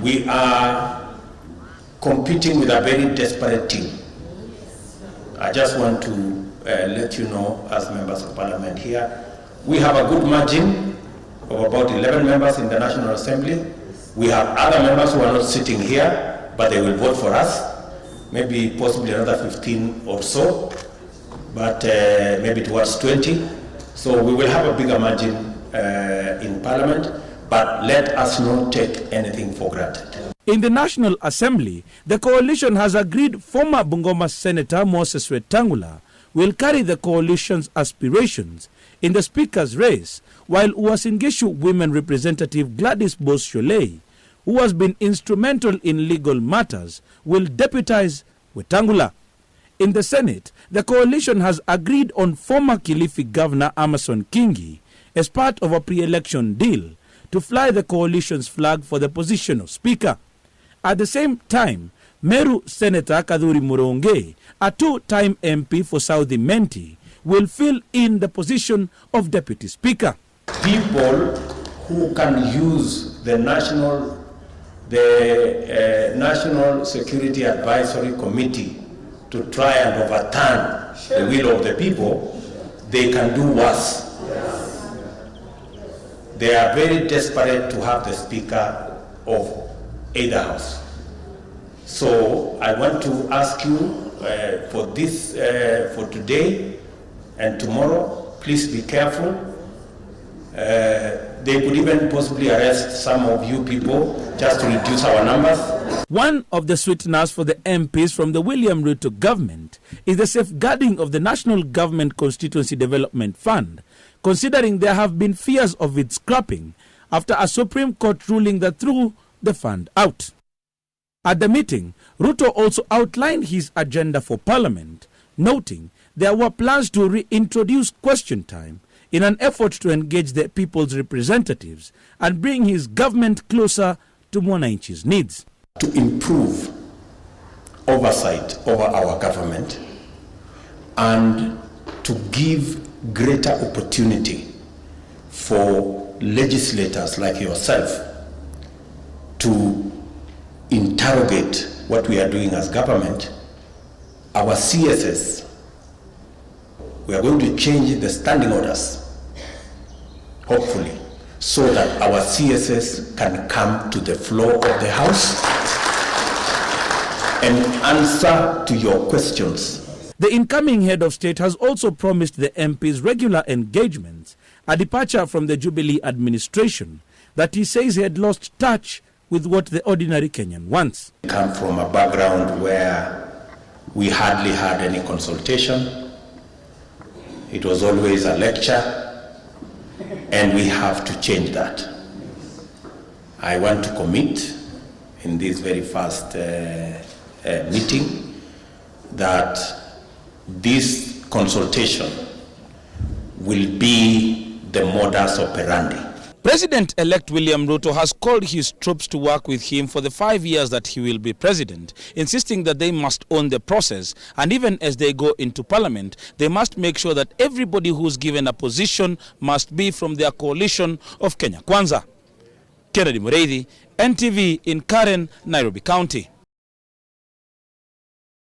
We are competing with a very desperate team. I just want to let you know, as members of parliament here, we have a good margin of about 11 members in the National Assembly. We have other members who are not sitting here, but they will vote for us. Maybe possibly another 15 or so, but maybe towards 20. So we will have a bigger margin in parliament, but let us not take anything for granted. In the National Assembly, the coalition has agreed former Bungoma Senator Moses Wetangula will carry the coalition's aspirations in the Speaker's race, while Uasin Gishu Women Representative Gladys Bos-Sholei, who has been instrumental in legal matters, will deputize Wetangula. In the Senate, the coalition has agreed on former Kilifi Governor Amason Kingi as part of a pre-election deal to fly the coalition's flag for the position of Speaker. At the same time, Meru Senator Kadhuri Muronge, a two-time MP for South Menti, will fill in the position of Deputy Speaker. People who can use the National Security Advisory Committee to try and overturn the will of the people, they can do worse. They are very desperate to have the Speaker of either house. So I want to ask you for this, for today and tomorrow, please be careful. They could even possibly arrest some of you people just to reduce our numbers. One of the sweeteners for the MPs from the William Ruto government is the safeguarding of the National Government Constituency Development Fund, considering there have been fears of its scrapping after a Supreme Court ruling that threw the fund out. At the meeting, Ruto also outlined his agenda for Parliament, noting there were plans to reintroduce question time in an effort to engage the people's representatives and bring his government closer to Mwananchi's needs. To improve oversight over our government and to give greater opportunity for legislators like yourself to interrogate what we are doing as government, our CSS, we are going to change the standing orders, hopefully, so that our CSS can come to the floor of the House and answer to your questions. The incoming head of state has also promised the MPs regular engagements, a departure from the Jubilee administration that he says he had lost touch with what the ordinary Kenyan wants. We come from a background where we hardly had any consultation. It was always a lecture, and we have to change that. I want to commit in this very first meeting that this consultation will be the modus operandi. President-elect William Ruto has called his troops to work with him for the 5 years that he will be president, insisting that they must own the process, and even as they go into parliament, they must make sure that everybody who's given a position must be from their coalition of Kenya Kwanza. Kennedy Mureithi, NTV in Karen, Nairobi County.